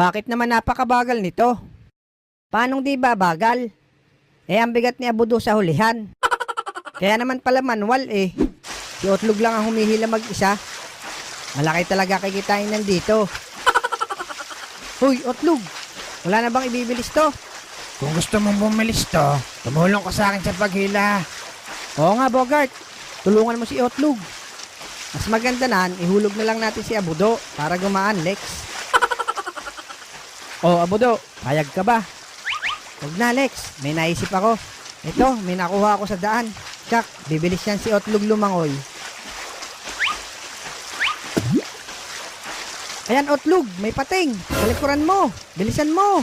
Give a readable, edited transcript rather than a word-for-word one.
Bakit naman napakabagal nito? Paanong di ba bagal? Ang bigat ni Abudo sa hulihan. Kaya naman pala manual eh. Si Otlog lang ang humihila mag-isa. Malaki talaga kikitain nandito. Hoy, Otlog! Wala na bang ibibilis to? Kung gusto mong bumilis to, tumulong ka sa akin sa paghila. Oo nga, Bogart. Tulungan mo si Otlog. Mas maganda nan, ihulog na lang natin si Abudo para gumaan, Lex. Oh, Abudo, payag ka ba? Huwag na, Lex. May naisip ako. Ito, may nakuha ako sa daan. Tsak, bibilis yan si Otlog lumangoy. Ayan, Otlog, may pating. Sa likuran mo. Bilisan mo.